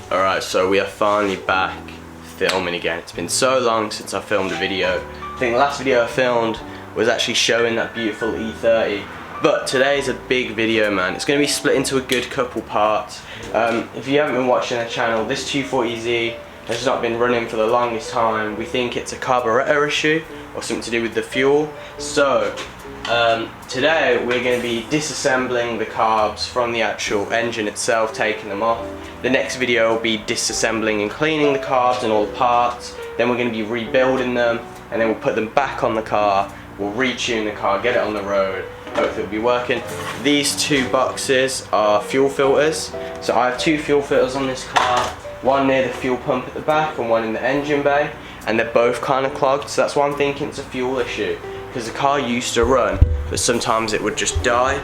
Alright, so we are finally back filming again. It's been so long since I filmed a video. I think the last video I filmed was actually showing that beautiful E30. But today's a big video, man. It's going to be split into a good couple parts. If you haven't been watching the channel, this 240z has not been running for the longest time. We think it's a carburettor issue or something to do with the fuel. So today we're going to be disassembling the carbs from the actual engine itself, taking them off. The next video will be disassembling and cleaning the carbs and all the parts. Then we're going to be rebuilding them, and then we'll put them back on the car. We'll retune the car, get it on the road. Hopefully it'll be working. These two boxes are fuel filters. So I have two fuel filters on this car. One near the fuel pump at the back and one in the engine bay. And they're both kind of clogged, so that's why I'm thinking it's a fuel issue. Because the car used to run, but sometimes it would just die.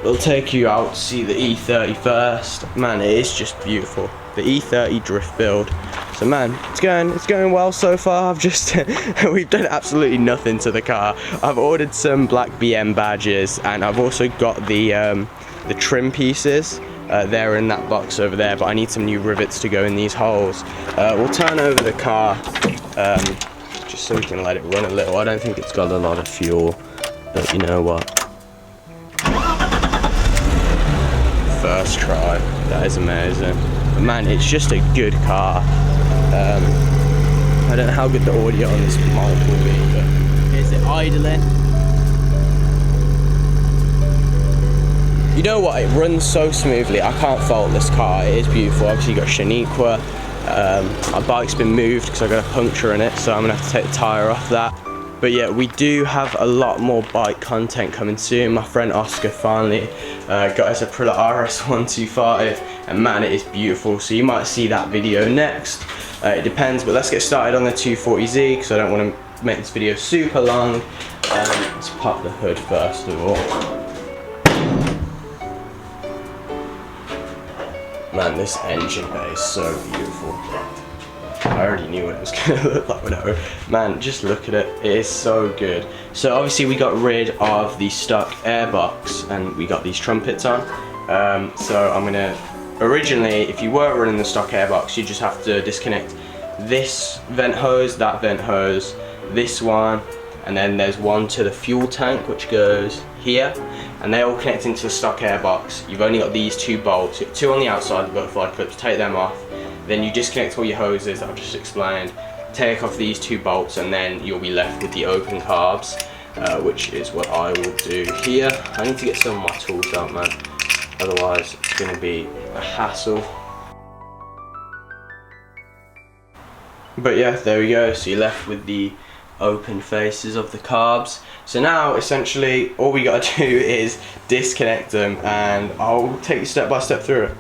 We'll take you out to see the E30 first. Man, it is just beautiful. The E30 drift build. So man, it's going well so far. We've done absolutely nothing to the car. I've ordered some black BM badges, and I've also got the trim pieces. They're in that box over there, but I need some new rivets to go in these holes. We'll turn over the car. Just so we can let it run a little. I don't think it's got a lot of fuel, but you know what? First try, that is amazing. But man, it's just a good car. I don't know how good the audio on this mic will be, but here's it idling. You know what? It runs so smoothly. I can't fault this car. It is beautiful. Obviously, you got Scirocco. My bike's been moved because I got a puncture in it, so I'm gonna have to take the tyre off that. But yeah, we do have a lot more bike content coming soon. My friend Oscar finally got his aprilia RS 125, and man, it is beautiful. So you might see that video next. It depends, but let's get started on the 240z because I don't want to make this video super long. Let's pop the hood first of all. Man, this engine bay is so beautiful. I already knew what it was going to look like whenever. Man, just look at it. It is so good. So obviously we got rid of the stock airbox and we got these trumpets on. So I'm going to... Originally, if you were running the stock airbox, you just have to disconnect this vent hose, that vent hose, this one, and then there's one to the fuel tank which goes here, and they all connect into the stock airbox. You've only got these two bolts, two on the outside, the butterfly clips, take them off, then you disconnect all your hoses that I've just explained, take off these two bolts, and then you'll be left with the open carbs, which is what I will do here. I need to get some of my tools out, man, otherwise it's going to be a hassle. But yeah, there we go, so you're left with the open faces of the carbs. So now essentially all we gotta do is disconnect them, and I'll take you step by step through it.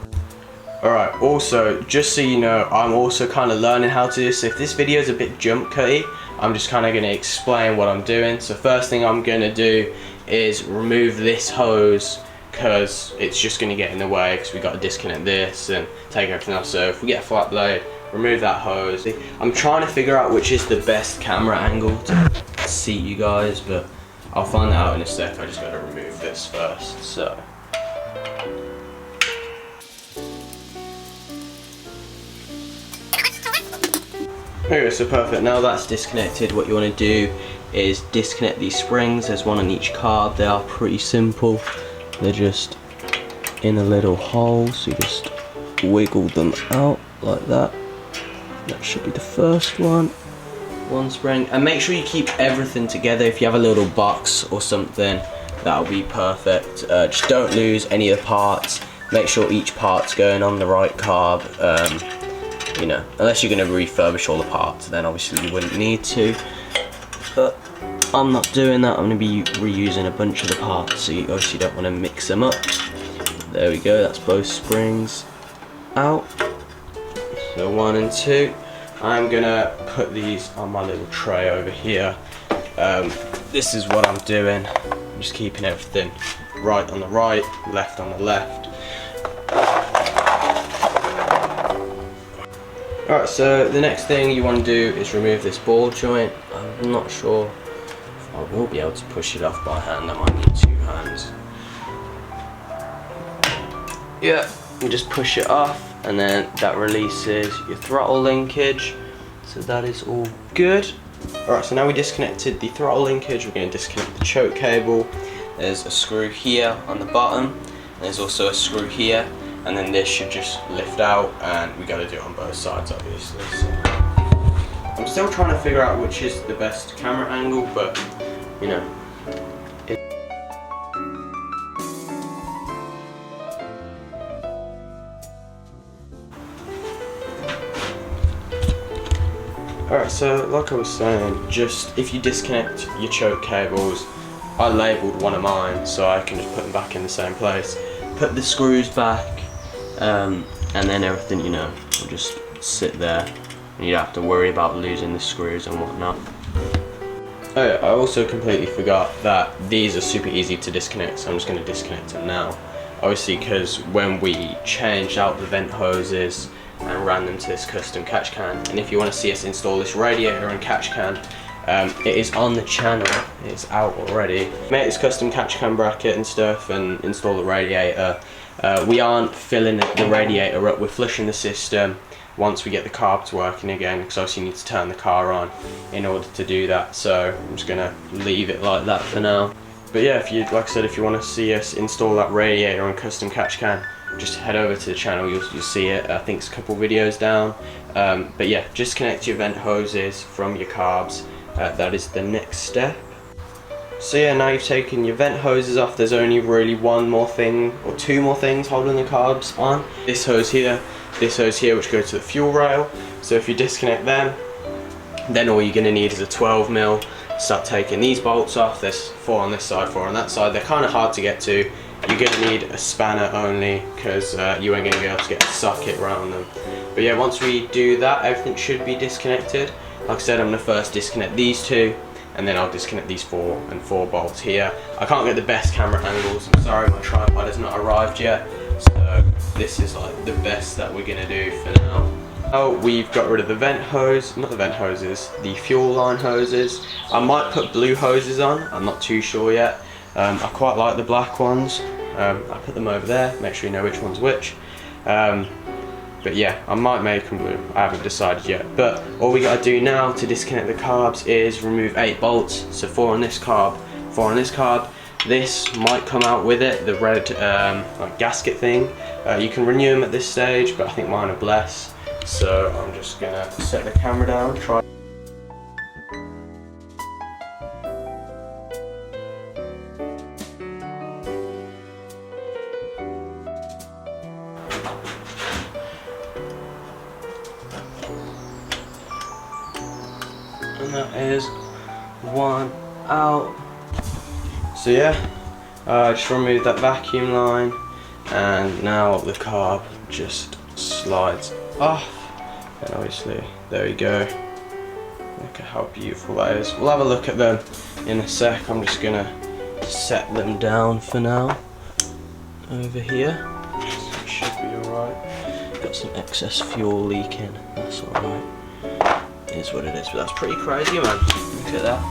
Alright, also just so you know, I'm also kind of learning how to do this. So if this video is a bit jump cutty, I'm just kind of going to explain what I'm doing. So first thing I'm going to do is remove this hose, because it's just going to get in the way, because we got to disconnect this and take everything else. So if we get a flat blade, remove that hose. I'm trying to figure out which is the best camera angle to see you guys, but I'll find that out in a sec. I just got to remove this first. So okay, so perfect. Now that's disconnected, what you want to do is disconnect these springs. There's one on each carb. They are pretty simple. They're just in a little hole, so you just wiggle them out like that. That should be the first one. One spring, and make sure you keep everything together. If you have a little box or something, that'll be perfect. Just don't lose any of the parts. Make sure each part's going on the right carb. You know, unless you're going to refurbish all the parts, then obviously you wouldn't need to. But I'm not doing that. I'm going to be reusing a bunch of the parts, so you obviously don't want to mix them up. There we go. That's both springs out. So 1 and 2. I'm gonna put these on my little tray over here. This is what I'm doing. I'm just keeping everything right on the right, left on the left. Alright, so the next thing you want to do is remove this ball joint. I'm not sure if I will be able to push it off by hand. I might need 2 hands. Yeah, and just push it off. and then that releases your throttle linkage, so that is all good. Alright, so now we disconnected the throttle linkage, we're going to disconnect the choke cable. There's a screw here on the bottom, and there's also a screw here, and then this should just lift out, and we got to do it on both sides obviously. So I'm still trying to figure out which is the best camera angle, but you know. Alright, so like I was saying, just if you disconnect your choke cables, I labelled one of mine so I can just put them back in the same place, put the screws back, and then everything, you know, will just sit there and you don't have to worry about losing the screws and whatnot. Oh yeah, I also completely forgot that these are super easy to disconnect, so I'm just going to disconnect them now. Obviously, because when we changed out the vent hoses and ran them to this custom catch can, and if you want to see us install this radiator and catch can, it is on the channel, it's out already. Make this custom catch can bracket and stuff and install the radiator. We aren't filling the radiator up, we're flushing the system once we get the carbs working again, because obviously you need to turn the car on in order to do that, so I'm just going to leave it like that for now. But yeah, if you, like I said, if you want to see us install that radiator and custom catch can, just head over to the channel, you'll see it. I think it's a couple videos down. But yeah, just connect your vent hoses from your carbs. That is the next step. So yeah, now you've taken your vent hoses off, there's only really one more thing, or two more things holding the carbs on. This hose here, which goes to the fuel rail. So if you disconnect them, then all you're going to need is a 12mm. Start taking these bolts off. There's 4 on this side, 4 on that side. They're kind of hard to get to. You're going to need a spanner only, because you ain't going to be able to get a socket around them. But yeah, once we do that, everything should be disconnected. Like I said, I'm going to first disconnect these two, and then I'll disconnect these 4 and 4 bolts here. I can't get the best camera angles, I'm sorry, my tripod has not arrived yet. So this is like the best that we're going to do for now. Now we've got rid of the vent hose, not the vent hoses, the fuel line hoses. I might put blue hoses on, I'm not too sure yet. I quite like the black ones. I put them over there, make sure you know which one's which. But yeah, I might make them blue, I haven't decided yet. But all we gotta do now to disconnect the carbs is remove 8 bolts. So 4 on this carb, 4 on this carb. This might come out with it, the red like gasket thing. You can renew them at this stage, but I think mine are blessed. So I'm just gonna set the camera down, try. And that is one out. So yeah, I just removed that vacuum line, and now the carb just slides off. And obviously, there we go. Look at how beautiful that is. We'll have a look at them in a sec. I'm just gonna set them down for now. Over here, so it should be alright. Got some excess fuel leaking. That's alright. It is what it is, but that's pretty crazy, man. Look at that.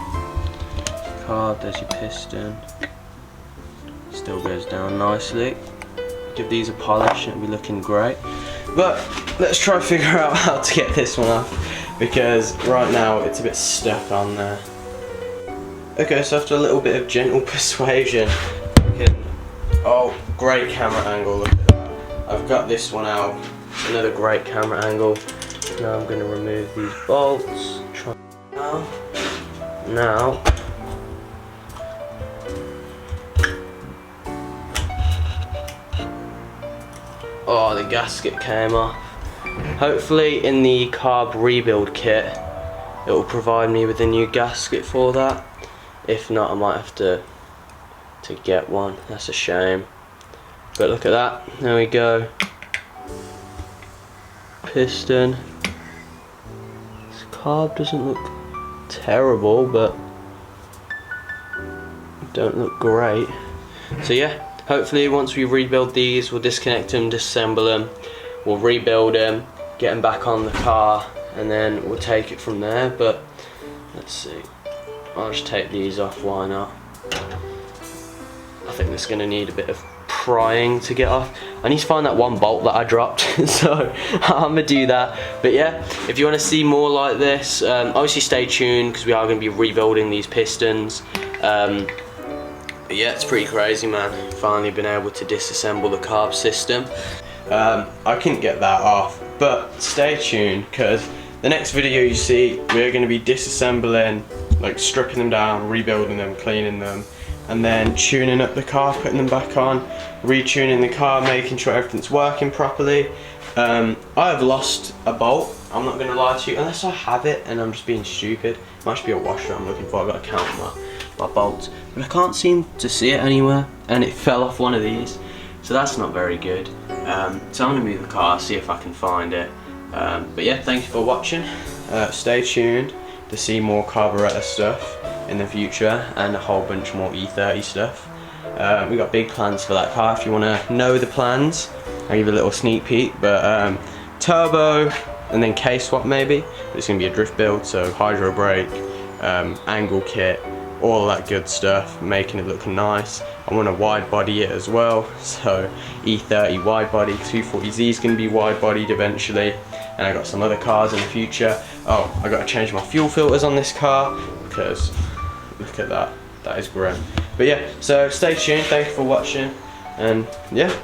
Carb, there's your piston. Still goes down nicely. Give these a polish, it'll be looking great. But let's try to figure out how to get this one off, because right now it's a bit stuck on there. Okay, so after a little bit of gentle persuasion, oh, great camera angle, look at that. I've got this one out, another great camera angle. Now I'm going to remove these bolts. Try now. Oh, the gasket came off. Hopefully in the carb rebuild kit it will provide me with a new gasket for that. If not, I might have to get one. That's a shame. But look at that. There we go. Piston. This carb doesn't look terrible, but don't look great. So yeah. Hopefully once we rebuild these, we'll disconnect them, disassemble them, we'll rebuild them, get them back on the car, and then we'll take it from there. But let's see, I'll just take these off, why not? I think this is going to need a bit of trying to get off. I need to find that one bolt that I dropped, so I'm gonna do that. But yeah, if you want to see more like this, obviously stay tuned, because we are going to be rebuilding these pistons. But yeah, it's pretty crazy, man. Finally been able to disassemble the carb system. I couldn't get that off, but stay tuned, because the next video you see, we're going to be disassembling, like stripping them down, rebuilding them, cleaning them, and then tuning up the car, putting them back on, retuning the car, making sure everything's working properly. I have lost a bolt, I'm not going to lie to you, unless I have it and I'm just being stupid. It might be a washer I'm looking for. I've got to count my bolts, but I can't seem to see it anywhere, and it fell off one of these, so that's not very good. So I'm going to move the car, see if I can find it. But yeah, thank you for watching. Stay tuned to see more carburettor stuff in the future, and a whole bunch more E30 stuff. We got big plans for that car. If you want to know the plans, I'll give you a little sneak peek. But turbo and then K-swap maybe. It's going to be a drift build, so hydro brake, angle kit, all that good stuff, making it look nice. I want to wide body it as well, so E30 wide body, 240z is going to be wide bodied eventually, and I got some other cars in the future. Oh, I got to change my fuel filters on this car, because look at that, that is grim. But yeah, so stay tuned, thank you for watching, and yeah.